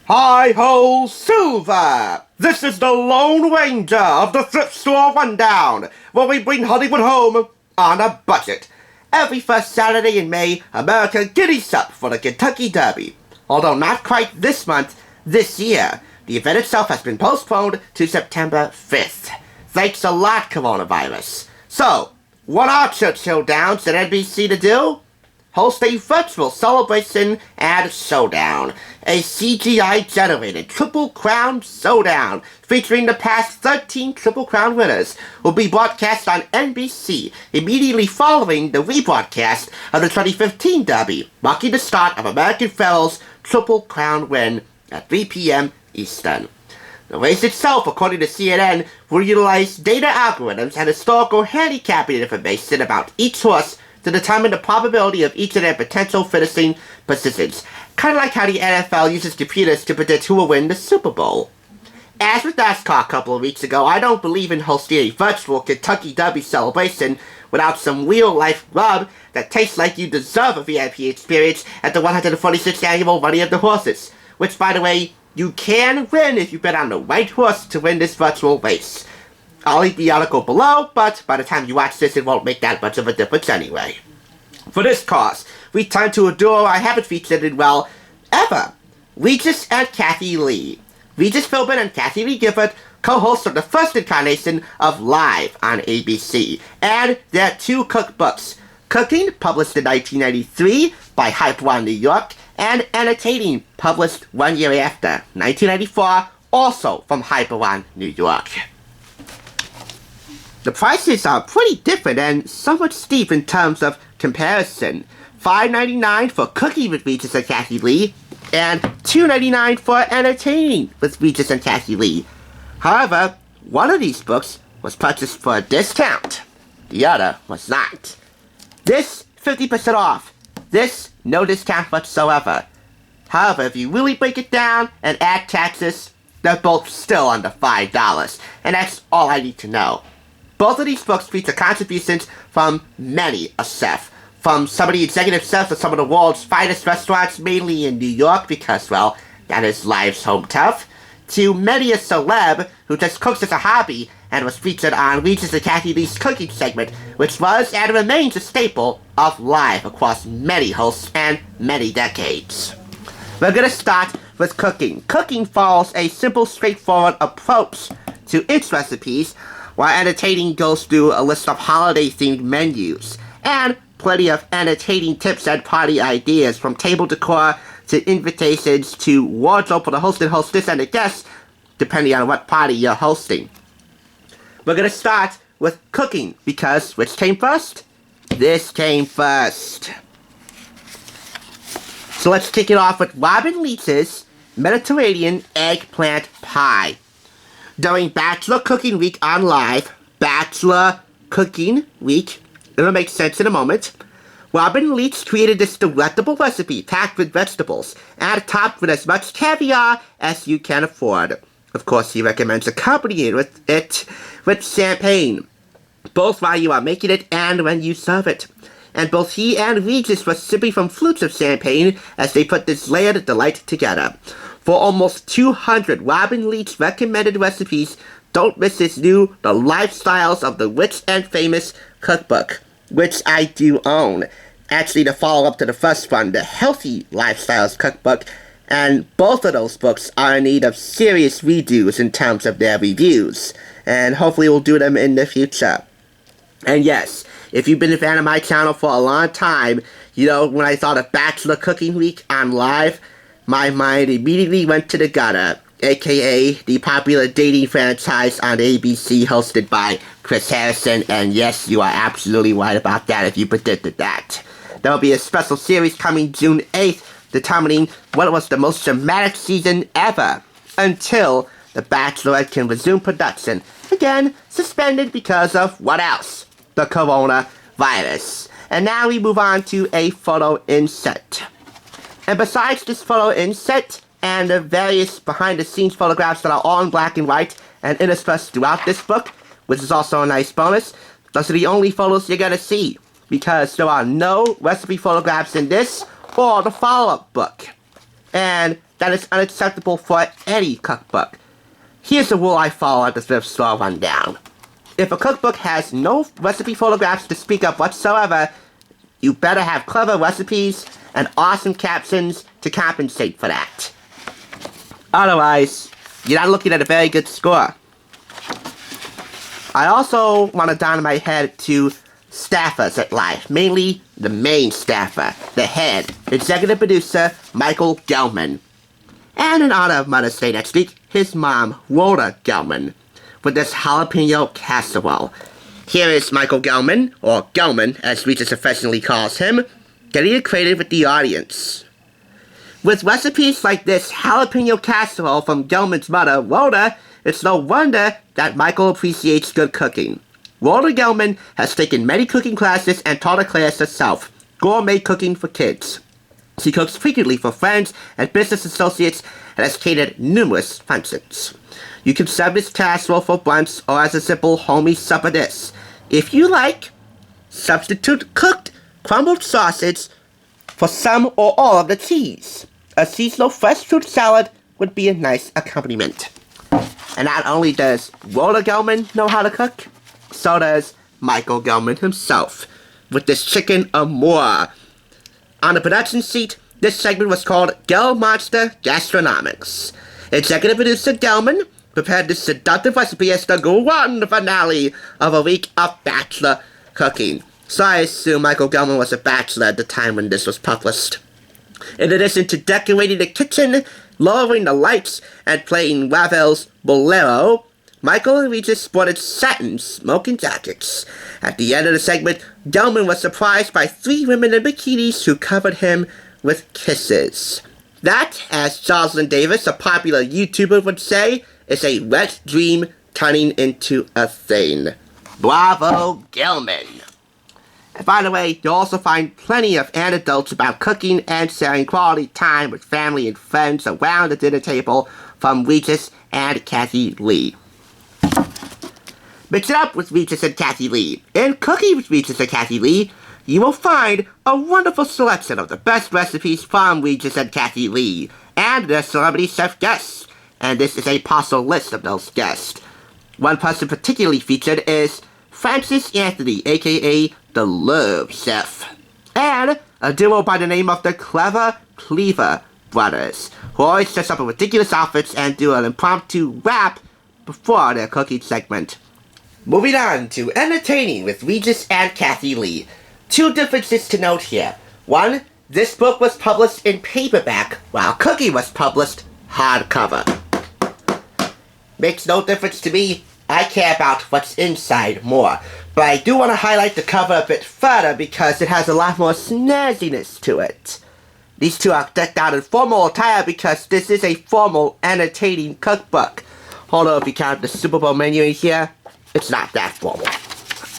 Hi-ho, Silver! This is the Lone Ranger of the Thrift Store Rundown, where we bring Hollywood home on a budget. Every first Saturday in May, America giddies up for the Kentucky Derby. Although not quite this month, this year, the event itself has been postponed to September 5th. Thanks a lot, coronavirus. So, what are Churchill Downs and NBC to do? Host a virtual celebration and showdown. A CGI-generated Triple Crown showdown featuring the past 13 Triple Crown winners will be broadcast on NBC immediately following the rebroadcast of the 2015 Derby, marking the start of American Pharoah's Triple Crown win at 3 p.m. Eastern. The race itself, according to CNN, will utilize data algorithms and historical handicapping information about each horse to determine the probability of each of their potential finishing positions, kind of like how the NFL uses computers to predict who will win the Super Bowl. As with NASCAR a couple of weeks ago, I don't believe in hosting a virtual Kentucky Derby celebration without some real-life rub that tastes like you deserve a VIP experience at the 146th annual Running of the Horses, which, by the way, you can win if you bet on the right horse to win this virtual race. I'll link the article below, but by the time you watch this, it won't make that much of a difference anyway. For this cause, we turn to a duo I haven't featured in, well, ever. Regis and Kathie Lee. Regis Philbin and Kathie Lee Gifford, co-hosts of the first incarnation of Live on ABC, and their two cookbooks, Cooking, published in 1993 by Hype One New York, and Entertaining, published 1 year after, 1994, also from Hype One New York. The prices are pretty different and somewhat steep in terms of comparison. $5.99 for Cooking with Regis and Kathie Lee, and $2.99 for Entertaining with Regis and Kathie Lee. However, one of these books was purchased for a discount. The other was not. This, 50% off. This, no discount whatsoever. However, if you really break it down and add taxes, they're both still under $5, and that's all I need to know. Both of these books feature contributions from many a chef, from some of the executive chefs of some of the world's finest restaurants, mainly in New York, because, well, that is Live's home turf, to many a celeb who just cooks as a hobby and was featured on Regis and Kathie Lee's cooking segment, which was and remains a staple of Live across many hosts and many decades. We're gonna start with Cooking. Cooking follows a simple, straightforward approach to its recipes, while Entertaining goes through a list of holiday-themed menus, and plenty of entertaining tips and party ideas, from table decor to invitations to wardrobe for the host and hostess and the guests, depending on what party you're hosting. We're gonna start with Cooking, because which came first? This came first. So let's kick it off with Robin Leach's Mediterranean Eggplant Pie. During Bachelor Cooking Week on Live, Bachelor Cooking Week, it'll make sense in a moment, Robin Leach created this delectable recipe packed with vegetables and topped with as much caviar as you can afford. Of course, he recommends accompanying it with champagne, both while you are making it and when you serve it. And both he and Regis were sipping from flutes of champagne as they put this layered delight together. For almost 200 Robin Leach recommended recipes, don't miss his new The Lifestyles of the Rich and Famous cookbook, which I do own. Actually, the follow-up to the first one, the Healthy Lifestyles cookbook, and both of those books are in need of serious redos in terms of their reviews, and hopefully we'll do them in the future. And yes, if you've been a fan of my channel for a long time, you know, when I thought of Bachelor Cooking Week on Live, my mind immediately went to the gutter, aka the popular dating franchise on ABC hosted by Chris Harrison, and yes, you are absolutely right about that if you predicted that. There will be a special series coming June 8th determining what was the most dramatic season ever, until The Bachelorette can resume production, again suspended because of what else? The coronavirus. And now we move on to a photo inset. And besides this photo inset and the various behind-the-scenes photographs that are all in black and white and interspersed throughout this book, which is also a nice bonus, those are the only photos you're gonna see, because there are no recipe photographs in this or the follow-up book. And that is unacceptable for any cookbook. Here's a rule I follow at the Thrift Store Rundown. If a cookbook has no recipe photographs to speak of whatsoever, you better have clever recipes and awesome captions to compensate for that. Otherwise, you're not looking at a very good score. I also want to down my head to staffers at life, mainly the main staffer, the head, executive producer, Michael Gelman. And in honor of Mother's Day next week, his mom, Rhoda Gelman, with this jalapeno casserole. Here is Michael Gelman, or Gelman as Regis affectionately calls him, getting acquainted with the audience. With recipes like this jalapeno casserole from Gelman's mother, Rhoda, it's no wonder that Michael appreciates good cooking. Rhoda Gelman has taken many cooking classes and taught a class herself, gourmet cooking for kids. She cooks frequently for friends and business associates and has catered numerous functions. You can serve this casserole for brunch or as a simple homey supper dish. If you like, substitute cooked crumbled sausage for some or all of the cheese. A seasonal fresh fruit salad would be a nice accompaniment. And not only does Rhoda Gelman know how to cook, so does Michael Gelman himself, with this chicken amour. On the production sheet, this segment was called Gel Monster Gastronomics. Executive producer Gelman prepared this seductive recipe as the grand finale of a week of bachelor cooking. So I assume Michael Gelman was a bachelor at the time when this was published. In addition to decorating the kitchen, lowering the lights, and playing Ravel's Bolero, Michael and Regis sported satin smoking jackets. At the end of the segment, Gelman was surprised by 3 women in bikinis who covered him with kisses. That, as Jocelyn Davis, a popular YouTuber, would say, is a wet dream turning into a thing. Bravo, Gelman! And by the way, you'll also find plenty of anecdotes about cooking and sharing quality time with family and friends around the dinner table from Regis and Kathie Lee. Mix it up with Regis and Kathie Lee. In Cooking with Regis and Kathie Lee, you will find a wonderful selection of the best recipes from Regis and Kathie Lee and their celebrity chef guests. And this is a partial list of those guests. One person particularly featured is Francis Anthony, aka the Love Chef, and a duo by the name of the Clever Cleaver Brothers, who always dress up in ridiculous outfits and do an impromptu rap before their cooking segment. Moving on to Entertaining with Regis and Kathie Lee. 2 differences to note here. 1, this book was published in paperback, while Cooking was published hardcover. Makes no difference to me. I care about what's inside more. But I do want to highlight the cover a bit further because it has a lot more snazziness to it. These 2 are decked out in formal attire because this is a formal, entertaining cookbook. Although if you count the Super Bowl menu in here, it's not that formal.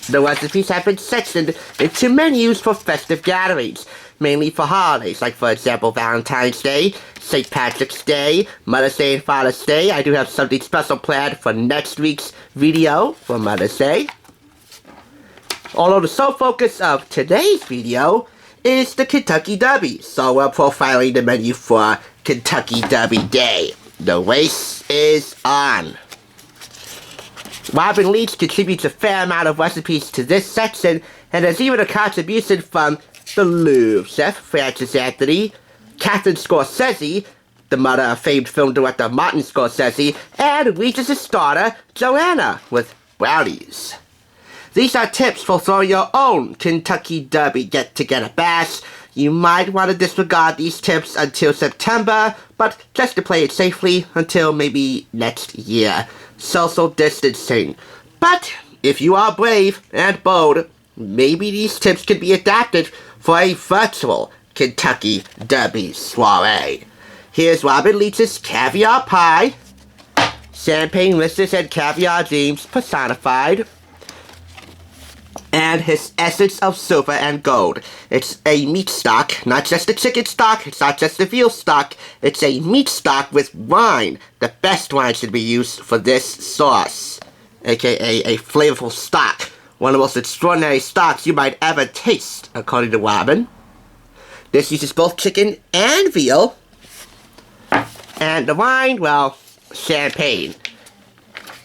The recipes have been sectioned into menus for festive gatherings, mainly for holidays, like for example Valentine's Day, St. Patrick's Day, Mother's Day and Father's Day. I do have something special planned for next week's video for Mother's Day. Although the sole focus of today's video is the Kentucky Derby, so we're profiling the menu for Kentucky Derby Day. The race is on. Robin Leach contributes a fair amount of recipes to this section, and there's even a contribution from the Louvre chef, Francis Anthony, Catherine Scorsese, the mother of famed film director Martin Scorsese, and Regis' daughter, Joanna, with brownies. These are tips for throwing your own Kentucky Derby get-together bash. You might want to disregard these tips until September, but just to play it safely until maybe next year. Social distancing. But if you are brave and bold, maybe these tips could be adapted for a virtual Kentucky Derby soiree. Here's Robin Leach's caviar pie, champagne wishes and caviar dreams personified, and his essence of silver and gold. It's a meat stock, not just a chicken stock, it's not just a veal stock, it's a meat stock with wine. The best wine should be used for this sauce, aka a flavorful stock. One of the most extraordinary stocks you might ever taste, according to Robin. This uses both chicken and veal. And the wine, well, champagne.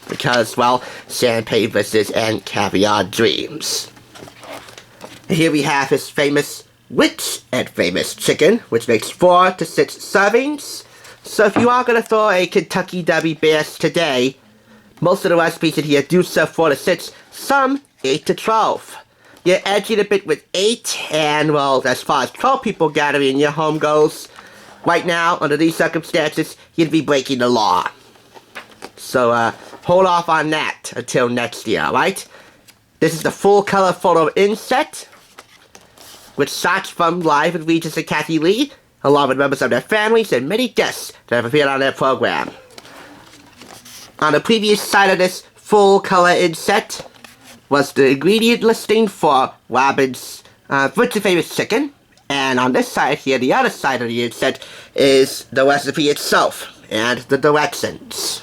Because, well, champagne versus and caviar dreams. And here we have his famous rich and famous chicken, which makes 4 to 6 servings. So if you are going to throw a Kentucky Derby Bears today, most of the recipes in here do serve 4 to 6, some 8 to 12. You're edging a bit with 8, and well, as far as 12 people gathering in your home goes, right now, under these circumstances, you'd be breaking the law. So, hold off on that until next year, right? This is the full color photo inset, with shots from Live with Regis and Kathie Lee, along with members of their families and many guests that have appeared on their program. On the previous side of this full color inset was the ingredient listing for Robin's rich and famous chicken. And on this side here, the other side of the inset, is the recipe itself and the directions.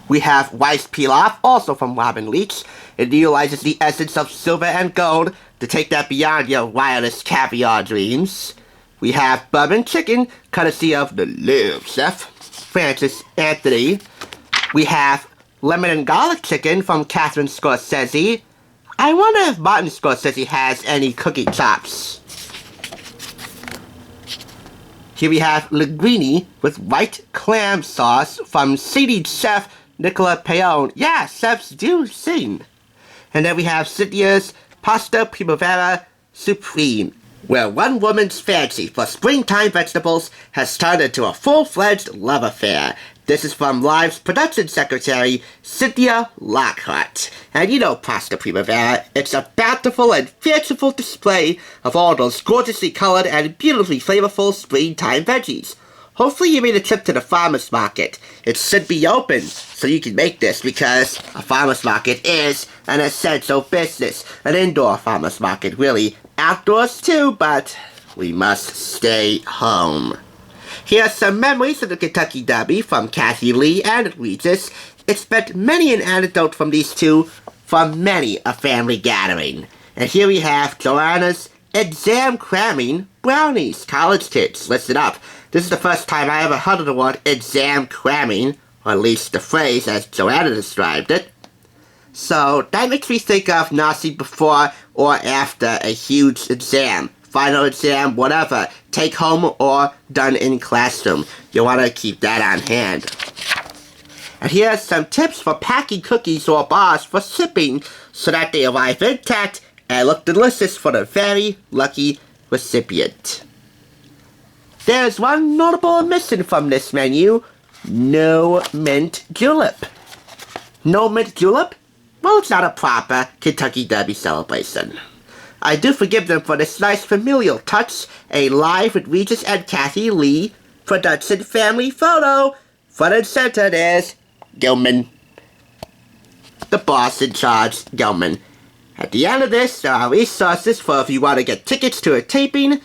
We have rice pilaf, also from Robin Leach. It utilizes the essence of silver and gold to take that beyond your wireless caviar dreams. We have bourbon chicken, courtesy of the Live Chef, Francis Anthony. We have lemon and garlic chicken from Catherine Scorsese. I wonder if Martin Scorsese has any cookie chops. Here we have linguine with white clam sauce from seating chef Nicola Paone. Yeah, chefs do sing. And then we have Cynthia's Pasta Primavera Supreme, where one woman's fancy for springtime vegetables has turned into a full-fledged love affair. This is from Live's production secretary, Cynthia Lockhart. And you know Pasta Primavera, it's a bountiful and fanciful display of all those gorgeously colored and beautifully flavorful springtime veggies. Hopefully you made a trip to the farmer's market. It should be open so you can make this, because a farmer's market is an essential business. An indoor farmer's market, really. Outdoors too, but we must stay home. Here are some memories of the Kentucky Derby from Kathie Lee and Regis. It's meant many an anecdote from these two from many a family gathering. And here we have Joanna's exam cramming brownies. College kids, listen up. This is the first time I ever heard of the word exam cramming, or at least the phrase as Joanna described it. So that makes me think of nursing before or after a huge exam. Final exam, whatever. Take home or done in classroom. You want to keep that on hand. And here are some tips for packing cookies or bars for shipping so that they arrive intact and look delicious for the very lucky recipient. There's one notable omission from this menu. No mint julep. No mint julep? Well, it's not a proper Kentucky Derby celebration. I do forgive them for this nice familial touch, a Live with Regis and Kathie Lee production family photo. Front and center, there's Gilman. The boss in charge, Gilman. At the end of this, there are resources for if you want to get tickets to a taping,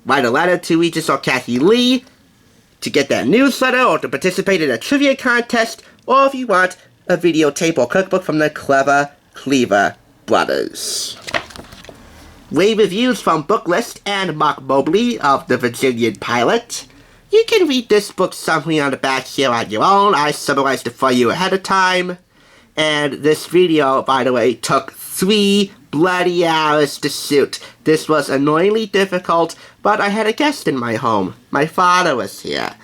write a letter to Regis or Kathie Lee, to get that newsletter or to participate in a trivia contest, or if you want a videotape or cookbook from the clever Cleaver brothers. Rave reviews from Booklist and Mark Mobley of The Virginian Pilot. You can read this book summary on the back here on your own. I summarized it for you ahead of time. And this video, by the way, took 3 bloody hours to shoot. This was annoyingly difficult, but I had a guest in my home. My father was here.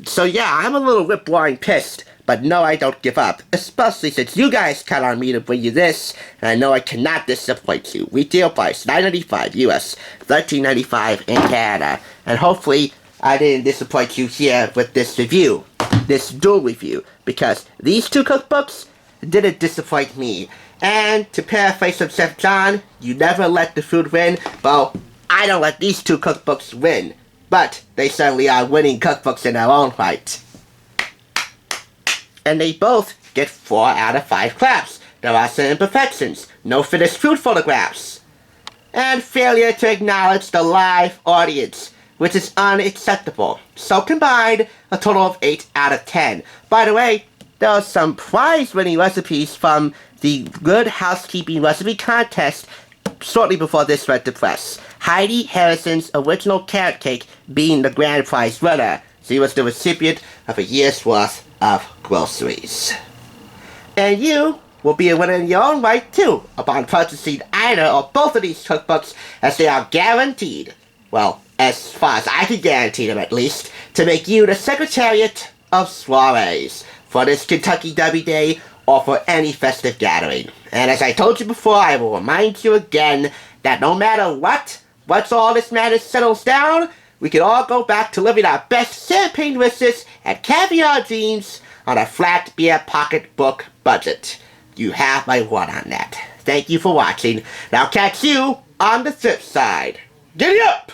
So yeah, I'm a little rip-roaring pissed, but no, I don't give up. Especially since you guys count on me to bring you this, and I know I cannot disappoint you. Retail price, $9.95 US, $13.95 in Canada. And hopefully, I didn't disappoint you here with this review. This dual review. Because these 2 cookbooks didn't disappoint me. And to paraphrase from Chef John, you never let the food win. Well, I don't let these 2 cookbooks win. But they certainly are winning cookbooks in their own right. And they both get 4 out of 5 claps. There are some imperfections, no finished food photographs, and failure to acknowledge the live audience, which is unacceptable. So combined, a total of 8 out of 10. By the way, there are some prize-winning recipes from the Good Housekeeping Recipe Contest shortly before this went to press. Heidi Harrison's original carrot cake being the grand prize winner. She was the recipient of a year's worth of groceries. And you will be a winner in your own right, too, upon purchasing either or both of these cookbooks, as they are guaranteed, well, as far as I can guarantee them at least, to make you the Secretariat of Soirees for this Kentucky Derby Day or for any festive gathering. And as I told you before, I will remind you again that no matter what, once all this madness settles down, we can all go back to living our best champagne wishes and caviar dreams on a flat beer pocketbook budget. You have my word on that. Thank you for watching, and I'll catch you on the flip side. Giddy up!